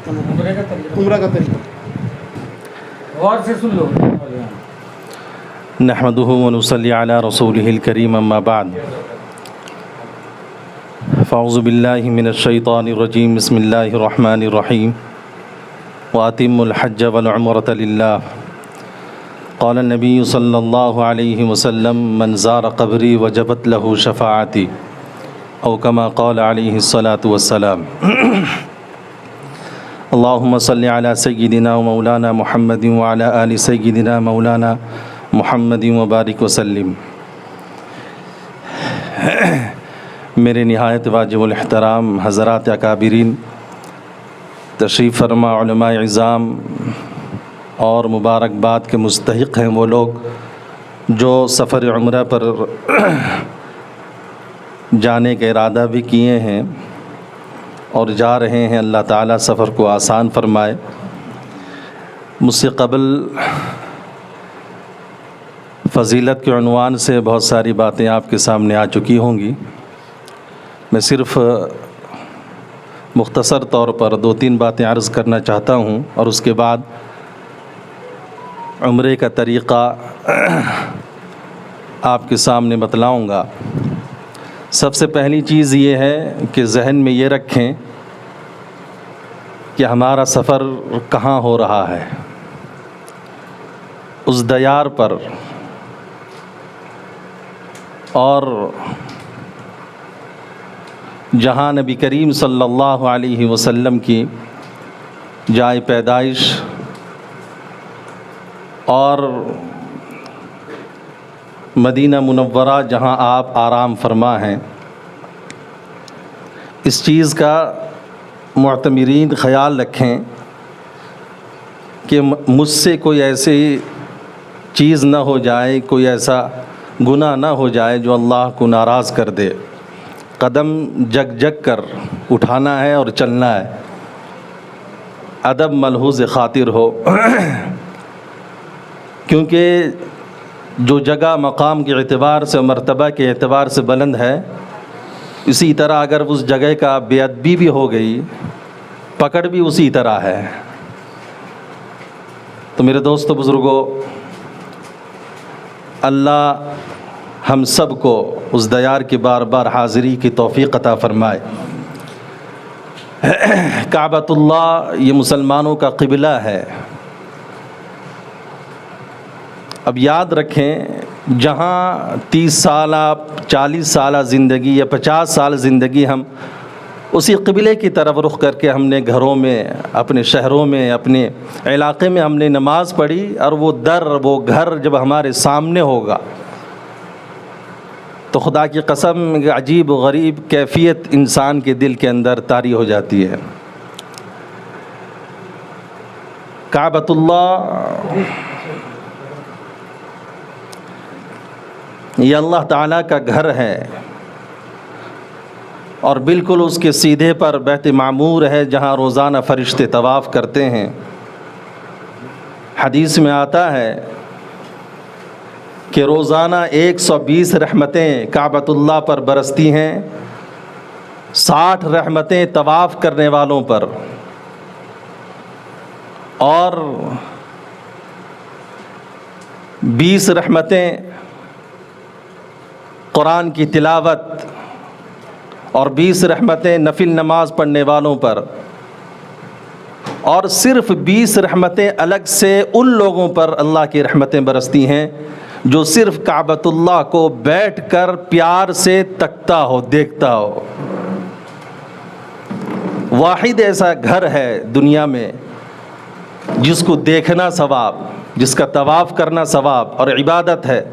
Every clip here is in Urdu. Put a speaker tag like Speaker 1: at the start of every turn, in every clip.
Speaker 1: عمرہ کا طریقہ
Speaker 2: غور سے سن لو.
Speaker 3: نحمده ونصلي على رسوله الكريم اما بعد فاعوذ بالله من الشيطان الرجيم بسم الله الرحمن الرحيم واتموا الحج والعمرة لله قال النبي صلى الله عليه وسلم من زار قبري وجبت له شفاعتي او كما قال عليه الصلاة والسلام. اللهم صل على سيدنا ومولانا محمد وعلى آل سيدنا مولانا محمد وبارک وسلم. میرے نہایت واجب الاحترام حضرات اکابرین، تشریف فرما علماء عظام اور مبارکباد کے مستحق ہیں وہ لوگ جو سفر عمرہ پر جانے کا ارادہ بھی کیے ہیں اور جا رہے ہیں. اللہ تعالیٰ سفر کو آسان فرمائے. مجھ سے قبل فضیلت کے عنوان سے بہت ساری باتیں آپ کے سامنے آ چکی ہوں گی. میں صرف مختصر طور پر 2-3 باتیں عرض کرنا چاہتا ہوں اور اس کے بعد عمرے کا طریقہ آپ کے سامنے بتلاؤں گا. سب سے پہلی چیز یہ ہے کہ ذہن میں یہ رکھیں کہ ہمارا سفر کہاں ہو رہا ہے. اس دیار پر اور جہاں نبی کریم صلی اللہ علیہ وسلم کی جائے پیدائش اور مدینہ منورہ جہاں آپ آرام فرما ہیں، اس چیز کا معتمرین خیال رکھیں کہ مجھ سے کوئی ایسی چیز نہ ہو جائے، کوئی ایسا گناہ نہ ہو جائے جو اللہ کو ناراض کر دے. قدم جگ جگ کر اٹھانا ہے اور چلنا ہے. ادب ملحوظ خاطر ہو، کیونکہ جو جگہ مقام کے اعتبار سے، مرتبہ کے اعتبار سے بلند ہے، اسی طرح اگر اس جگہ کا بے ادبی بھی ہو گئی، پکڑ بھی اسی طرح ہے. تو میرے دوستو بزرگوں، اللہ ہم سب کو اس دیار کی بار بار حاضری کی توفیق عطا فرمائے. کعبۃ اللہ یہ مسلمانوں کا قبلہ ہے. اب یاد رکھیں، جہاں 30 سالہ 40 سالہ زندگی یا 50 سال زندگی ہم اسی قبلے کی طرف رخ کر کے ہم نے گھروں میں، اپنے شہروں میں، اپنے علاقے میں ہم نے نماز پڑھی، اور وہ در وہ گھر جب ہمارے سامنے ہوگا تو خدا کی قسم عجیب و غریب کیفیت انسان کے دل کے اندر طاری ہو جاتی ہے. کعبۃ اللہ یہ اللہ تعالیٰ کا گھر ہے، اور بالکل اس کے سیدھے پر بیت معمور ہے جہاں روزانہ فرشتے طواف کرتے ہیں. حدیث میں آتا ہے کہ روزانہ 120 رحمتیں کعبۃ اللہ پر برستی ہیں، 60 رحمتیں طواف کرنے والوں پر، اور 20 رحمتیں قرآن کی تلاوت، اور 20 رحمتیں نفل نماز پڑھنے والوں پر، اور صرف 20 رحمتیں الگ سے ان لوگوں پر اللہ کی رحمتیں برستی ہیں جو صرف کعبۃ اللہ کو بیٹھ کر پیار سے تکتا ہو، دیکھتا ہو. واحد ایسا گھر ہے دنیا میں جس کو دیکھنا ثواب، جس کا طواف کرنا ثواب اور عبادت ہے.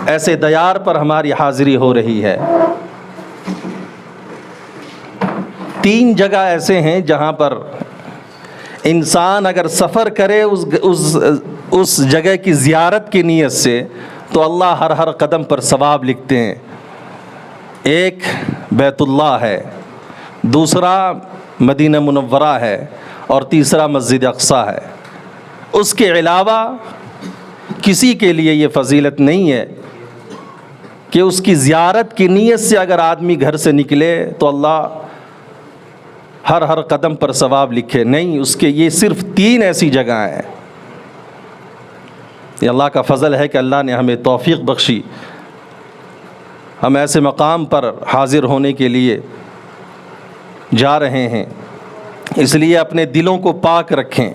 Speaker 3: ایسے دیار پر ہماری حاضری ہو رہی ہے. 3 جگہ ایسے ہیں جہاں پر انسان اگر سفر کرے اس جگہ کی زیارت کی نیت سے تو اللہ ہر قدم پر ثواب لکھتے ہیں. ایک بیت اللہ ہے، دوسرا مدینہ منورہ ہے، اور تیسرا مسجد اقصیٰ ہے. اس کے علاوہ کسی کے لیے یہ فضیلت نہیں ہے کہ اس کی زیارت کی نیت سے اگر آدمی گھر سے نکلے تو اللہ ہر قدم پر ثواب لکھے، نہیں، اس کے یہ صرف 3 ایسی جگہ ہیں۔ یہ اللہ کا فضل ہے کہ اللہ نے ہمیں توفیق بخشی، ہم ایسے مقام پر حاضر ہونے کے لیے جا رہے ہیں۔ اس لیے اپنے دلوں کو پاک رکھیں،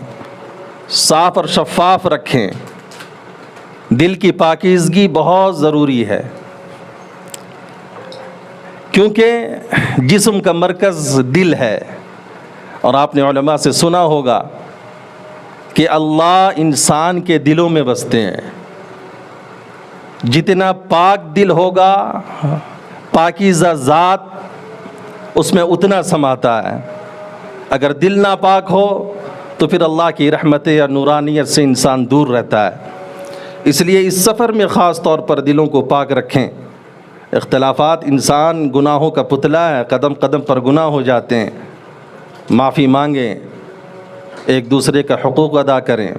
Speaker 3: صاف اور شفاف رکھیں۔ دل کی پاکیزگی بہت ضروری ہے، کیونکہ جسم کا مرکز دل ہے، اور آپ نے علماء سے سنا ہوگا کہ اللہ انسان کے دلوں میں بستے ہیں۔ جتنا پاک دل ہوگا، پاکیزہ ذات اس میں اتنا سماتا ہے۔ اگر دل ناپاک ہو تو پھر اللہ کی رحمتیں اور نورانیت سے انسان دور رہتا ہے۔ اس لیے اس سفر میں خاص طور پر دلوں کو پاک رکھیں۔ اختلافات انسان گناہوں کا پتلا ہے، قدم قدم پر گناہ ہو جاتے ہیں۔ معافی مانگیں، ایک دوسرے کا حقوق ادا کریں،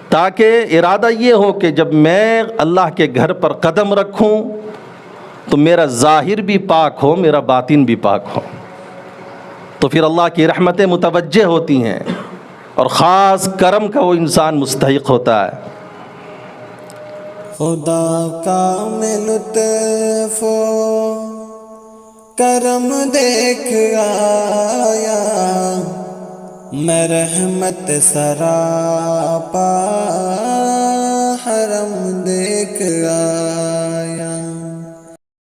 Speaker 3: تاکہ ارادہ یہ ہو کہ جب میں اللہ کے گھر پر قدم رکھوں تو میرا ظاہر بھی پاک ہو، میرا باطن بھی پاک ہو، تو پھر اللہ کی رحمتیں متوجہ ہوتی ہیں اور خاص کرم کا وہ انسان مستحق ہوتا ہے۔
Speaker 1: خدا کا میں لطف و کرم دیکھ آیا، میں رحمت سراپا حرم دیکھ آیا۔